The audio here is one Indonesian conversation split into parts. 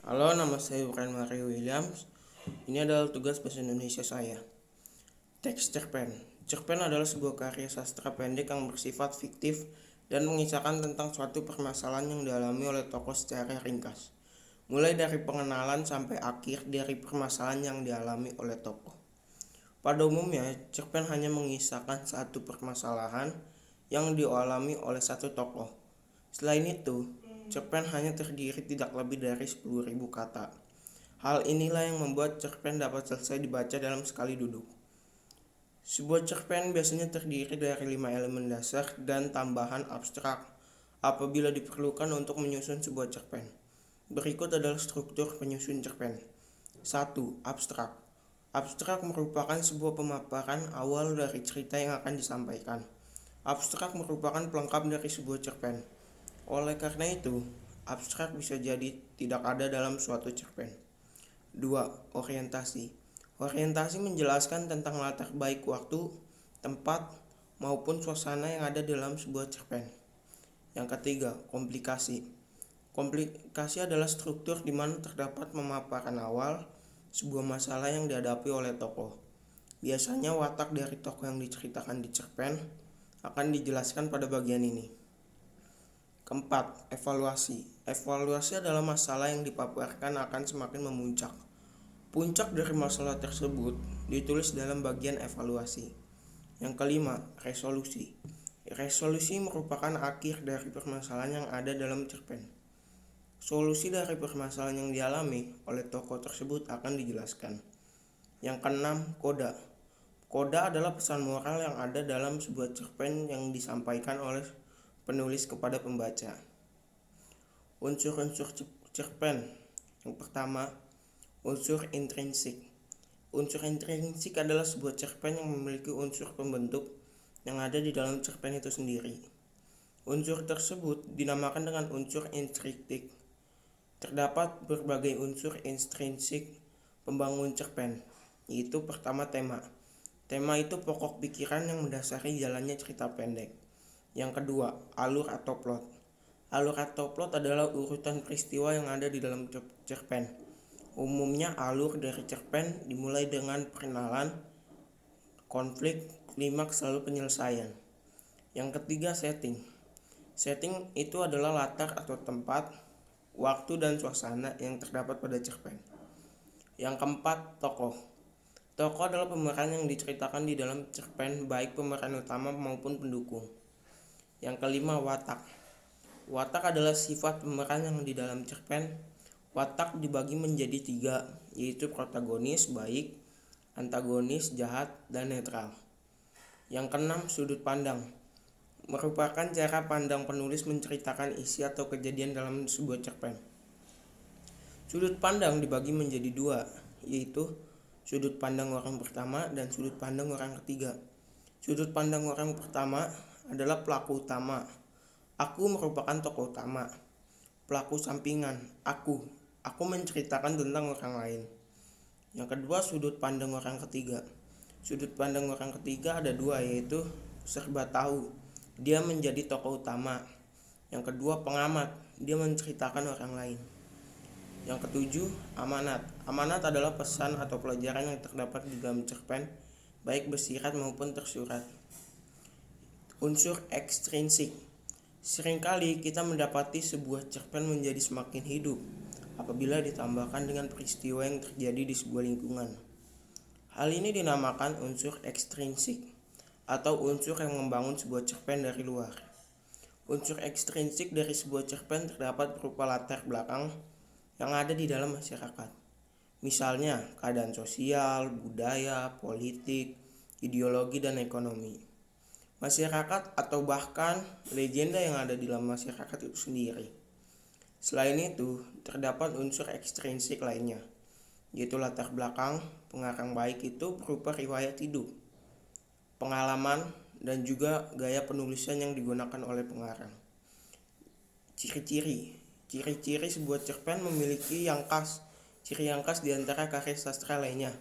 Halo, nama saya Brian Mario Williams. Ini adalah tugas bahasa Indonesia saya. Teks cerpen. Cerpen adalah sebuah karya sastra pendek yang bersifat fiktif dan mengisahkan tentang suatu permasalahan yang dialami oleh tokoh secara ringkas. Mulai dari pengenalan sampai akhir dari permasalahan yang dialami oleh tokoh. Pada umumnya, cerpen hanya mengisahkan satu permasalahan yang dialami oleh satu tokoh. Selain itu, cerpen hanya terdiri tidak lebih dari 10.000 kata. Hal inilah yang membuat cerpen dapat selesai dibaca dalam sekali duduk. Sebuah cerpen biasanya terdiri dari 5 elemen dasar dan tambahan abstrak apabila diperlukan untuk menyusun sebuah cerpen. Berikut adalah struktur penyusun cerpen. 1. Abstrak. Abstrak merupakan sebuah pemaparan awal dari cerita yang akan disampaikan. Abstrak merupakan pelengkap dari sebuah cerpen. Oleh karena itu, abstrak bisa jadi tidak ada dalam suatu cerpen. 2. Orientasi. Orientasi menjelaskan tentang latar baik waktu, tempat, maupun suasana yang ada dalam sebuah cerpen. Yang ketiga, komplikasi. Komplikasi adalah struktur di mana terdapat pemaparan awal sebuah masalah yang dihadapi oleh tokoh. Biasanya watak dari tokoh yang diceritakan di cerpen akan dijelaskan pada bagian ini. Keempat, evaluasi. Evaluasi adalah masalah yang dipaparkan akan semakin memuncak. Puncak dari masalah tersebut ditulis dalam bagian evaluasi. Yang kelima, resolusi. Resolusi merupakan akhir dari permasalahan yang ada dalam cerpen. Solusi dari permasalahan yang dialami oleh tokoh tersebut akan dijelaskan. Yang keenam, koda. Koda adalah pesan moral yang ada dalam sebuah cerpen yang disampaikan oleh penulis kepada pembaca. Unsur-unsur cerpen. Yang pertama, unsur intrinsik. Unsur intrinsik adalah sebuah cerpen yang memiliki unsur pembentuk yang ada di dalam cerpen itu sendiri. Unsur tersebut dinamakan dengan unsur intrinsik. Terdapat berbagai unsur intrinsik pembangun cerpen, yaitu pertama tema. Tema itu pokok pikiran yang mendasari jalannya cerita pendek. Yang kedua, alur atau plot. Alur atau plot adalah urutan peristiwa yang ada di dalam cerpen. Umumnya alur dari cerpen dimulai dengan perkenalan, konflik, klimaks, lalu penyelesaian. Yang ketiga, setting. Setting itu adalah latar atau tempat, waktu dan suasana yang terdapat pada cerpen. Yang keempat, tokoh. Tokoh adalah pemeran yang diceritakan di dalam cerpen, baik pemeran utama maupun pendukung. Yang kelima, watak. Watak adalah sifat pemeran yang di dalam cerpen. Watak dibagi menjadi 3, yaitu protagonis, baik, antagonis, jahat, dan netral. Yang keenam, sudut pandang. Merupakan cara pandang penulis menceritakan isi atau kejadian dalam sebuah cerpen. Sudut pandang dibagi menjadi 2, yaitu sudut pandang orang pertama dan sudut pandang orang ketiga. Sudut pandang orang pertama adalah pelaku utama. Aku merupakan tokoh utama. Pelaku sampingan, aku menceritakan tentang orang lain. Yang kedua, sudut pandang orang ketiga. Sudut pandang orang ketiga ada 2, yaitu serba tahu, dia menjadi tokoh utama. Yang kedua, pengamat, dia menceritakan orang lain. Yang ketujuh, amanat. Amanat adalah pesan atau pelajaran yang terdapat di dalam cerpen, baik bersirat maupun tersurat. Unsur ekstrinsik. Seringkali kita mendapati sebuah cerpen menjadi semakin hidup apabila ditambahkan dengan peristiwa yang terjadi di sebuah lingkungan. Hal ini dinamakan unsur ekstrinsik atau unsur yang membangun sebuah cerpen dari luar. Unsur ekstrinsik dari sebuah cerpen terdapat berupa latar belakang yang ada di dalam masyarakat. Misalnya, keadaan sosial, budaya, politik, ideologi, dan ekonomi. Masyarakat atau bahkan legenda yang ada di dalam masyarakat itu sendiri. Selain itu, terdapat unsur ekstrinsik lainnya, yaitu latar belakang. Pengarang baik itu berupa riwayat hidup, pengalaman, dan juga gaya penulisan yang digunakan oleh pengarang. Ciri-ciri. Ciri-ciri sebuah cerpen memiliki ciri yang khas di antara karya sastra lainnya.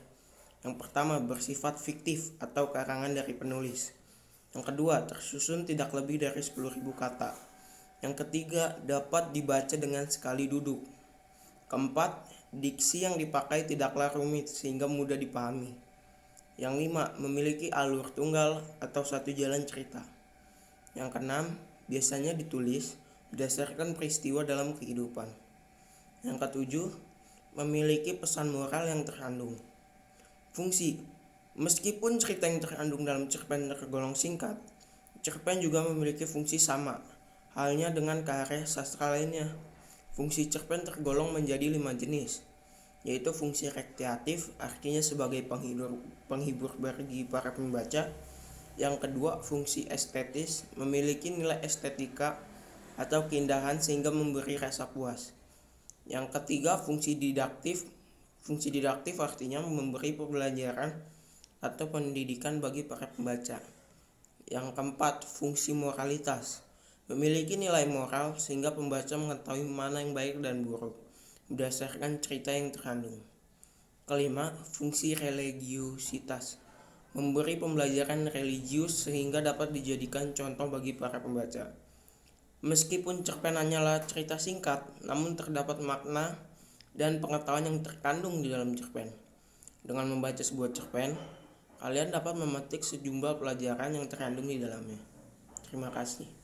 Yang pertama, bersifat fiktif atau karangan dari penulis. Yang kedua, tersusun tidak lebih dari 10.000 kata. Yang ketiga, dapat dibaca dengan sekali duduk. Keempat, diksi yang dipakai tidaklah rumit sehingga mudah dipahami. Yang lima, memiliki alur tunggal atau satu jalan cerita. Yang keenam, biasanya ditulis berdasarkan peristiwa dalam kehidupan. Yang ketujuh, memiliki pesan moral yang terkandung. Fungsi, meskipun cerita yang terkandung dalam cerpen tergolong singkat, cerpen juga memiliki fungsi sama, halnya dengan karya sastra lainnya. Fungsi cerpen tergolong menjadi 5 jenis, yaitu fungsi rekreatif, artinya sebagai penghibur bagi para pembaca. Yang kedua, fungsi estetis, memiliki nilai estetika atau keindahan sehingga memberi rasa puas. Yang ketiga, fungsi didaktif. Fungsi didaktif artinya memberi pembelajaran atau pendidikan bagi para pembaca. Yang keempat, fungsi moralitas, memiliki nilai moral sehingga pembaca mengetahui mana yang baik dan buruk berdasarkan cerita yang terkandung. Kelima, fungsi religiusitas, memberi pembelajaran religius sehingga dapat dijadikan contoh bagi para pembaca. Meskipun cerpen hanyalah cerita singkat, namun terdapat makna dan pengetahuan yang terkandung di dalam cerpen. Dengan membaca sebuah cerpen, kalian dapat memetik sejumlah pelajaran yang terkandung di dalamnya. Terima kasih.